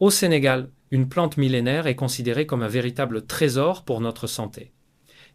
Au Sénégal, une plante millénaire est considérée comme un véritable trésor pour notre santé.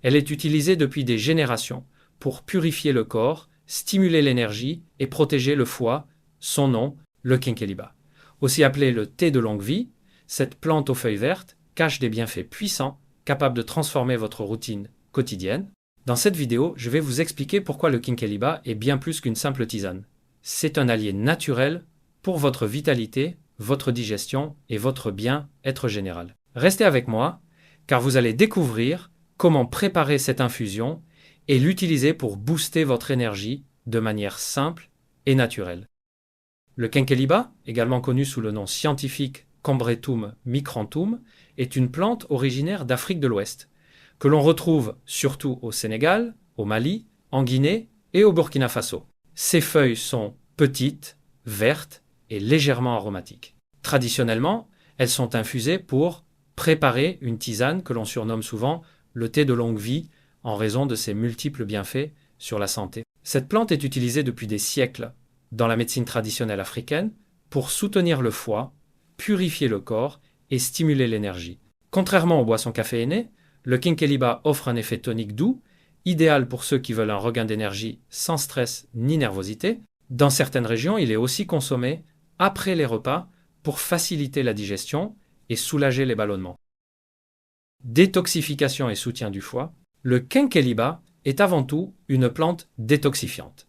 Elle est utilisée depuis des générations pour purifier le corps, stimuler l'énergie et protéger le foie, son nom, le quinqueliba. Aussi appelé le thé de longue vie, cette plante aux feuilles vertes cache des bienfaits puissants capables de transformer votre routine quotidienne. Dans cette vidéo, je vais vous expliquer pourquoi le quinqueliba est bien plus qu'une simple tisane. C'est un allié naturel pour votre vitalité, votre digestion et votre bien-être général. Restez avec moi, car vous allez découvrir comment préparer cette infusion et l'utiliser pour booster votre énergie de manière simple et naturelle. Le quinqueliba, également connu sous le nom scientifique Combretum micranthum, est une plante originaire d'Afrique de l'Ouest, que l'on retrouve surtout au Sénégal, au Mali, en Guinée et au Burkina Faso. Ses feuilles sont petites, vertes et légèrement aromatiques. Traditionnellement, elles sont infusées pour préparer une tisane que l'on surnomme souvent le thé de longue vie en raison de ses multiples bienfaits sur la santé. Cette plante est utilisée depuis des siècles dans la médecine traditionnelle africaine pour soutenir le foie, purifier le corps et stimuler l'énergie. Contrairement aux boissons caféinées, le quinqueliba offre un effet tonique doux, idéal pour ceux qui veulent un regain d'énergie sans stress ni nervosité. Dans certaines régions, il est aussi consommé après les repas pour faciliter la digestion et soulager les ballonnements. Détoxification et soutien du foie, le quinqueliba est avant tout une plante détoxifiante.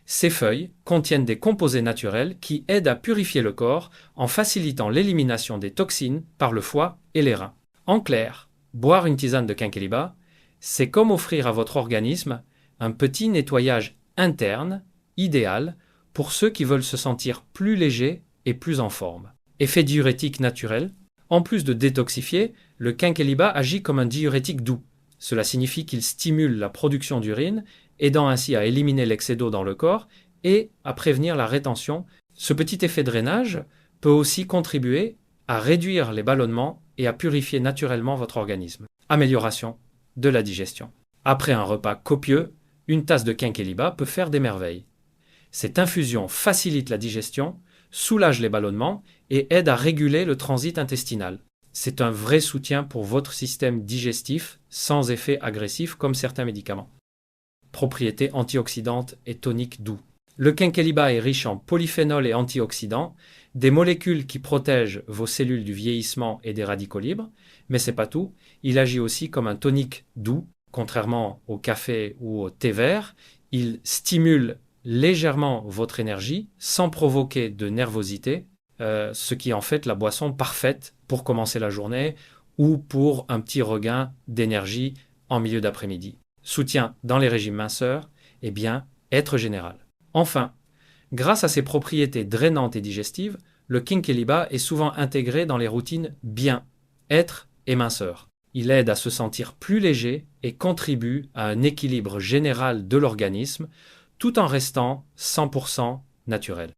Ses feuilles contiennent des composés naturels qui aident à purifier le corps en facilitant l'élimination des toxines par le foie et les reins. En clair, boire une tisane de quinqueliba, c'est comme offrir à votre organisme un petit nettoyage interne, idéal, pour ceux qui veulent se sentir plus légers et plus en forme. Effet diurétique naturel, en plus de détoxifier, le quinqueliba agit comme un diurétique doux. Cela signifie qu'il stimule la production d'urine, aidant ainsi à éliminer l'excès d'eau dans le corps et à prévenir la rétention. Ce petit effet drainage peut aussi contribuer à réduire les ballonnements et à purifier naturellement votre organisme. Amélioration de la digestion. Après un repas copieux, une tasse de quinqueliba peut faire des merveilles. Cette infusion facilite la digestion, soulage les ballonnements et aide à réguler le transit intestinal. C'est un vrai soutien pour votre système digestif sans effet agressif comme certains médicaments. Propriétés antioxydantes et toniques doux. Le quinqueliba est riche en polyphénols et antioxydants, des molécules qui protègent vos cellules du vieillissement et des radicaux libres, mais c'est pas tout, il agit aussi comme un tonique doux, contrairement au café ou au thé vert, il stimule légèrement votre énergie sans provoquer de nervosité, ce qui est en fait la boisson parfaite pour commencer la journée ou pour un petit regain d'énergie en milieu d'après-midi. Soutien dans les régimes minceurs et bien-être général. Enfin, grâce à ses propriétés drainantes et digestives, le quinqueliba est souvent intégré dans les routines bien-être et minceur. Il aide à se sentir plus léger et contribue à un équilibre général de l'organisme tout en restant 100% naturel.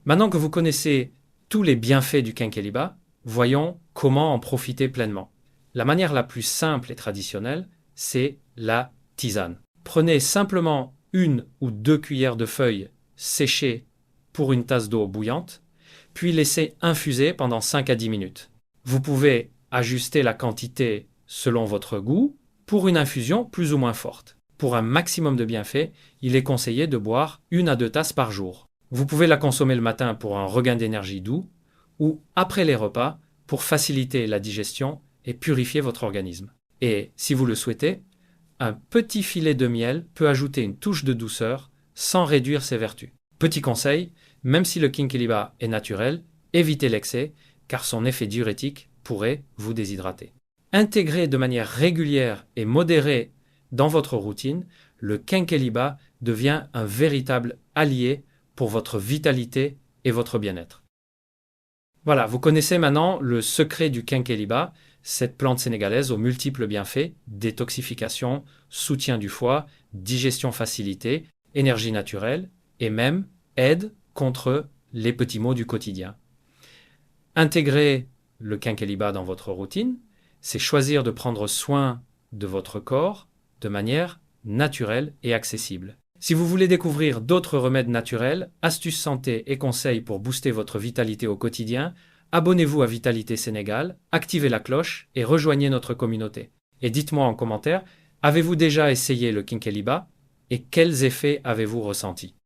Maintenant que vous connaissez tous les bienfaits du quinqueliba, voyons comment en profiter pleinement. La manière la plus simple et traditionnelle, c'est la tisane. Prenez simplement 1 ou 2 cuillères de feuilles séchées pour une tasse d'eau bouillante, puis laissez infuser pendant 5 à 10 minutes. Vous pouvez ajuster la quantité selon votre goût pour une infusion plus ou moins forte. Pour un maximum de bienfaits, il est conseillé de boire 1 à 2 tasses par jour. Vous pouvez la consommer le matin pour un regain d'énergie doux ou après les repas pour faciliter la digestion et purifier votre organisme. Et si vous le souhaitez, un petit filet de miel peut ajouter une touche de douceur sans réduire ses vertus. Petit conseil, même si le quinqueliba est naturel, évitez l'excès car son effet diurétique pourrait vous déshydrater. Intégré de manière régulière et modérée dans votre routine, le quinqueliba devient un véritable allié pour votre vitalité et votre bien-être. Voilà, vous connaissez maintenant le secret du quinqueliba, cette plante sénégalaise aux multiples bienfaits, détoxification, soutien du foie, digestion facilitée, énergie naturelle et même aide contre les petits maux du quotidien. Intégrer le quinqueliba dans votre routine, c'est choisir de prendre soin de votre corps de manière naturelle et accessible. Si vous voulez découvrir d'autres remèdes naturels, astuces santé et conseils pour booster votre vitalité au quotidien, Abonnez-vous à Vitalité Sénégal, activez la cloche et rejoignez notre communauté. Et dites-moi en commentaire, avez-vous déjà essayé le Kinkeliba et quels effets avez-vous ressentis?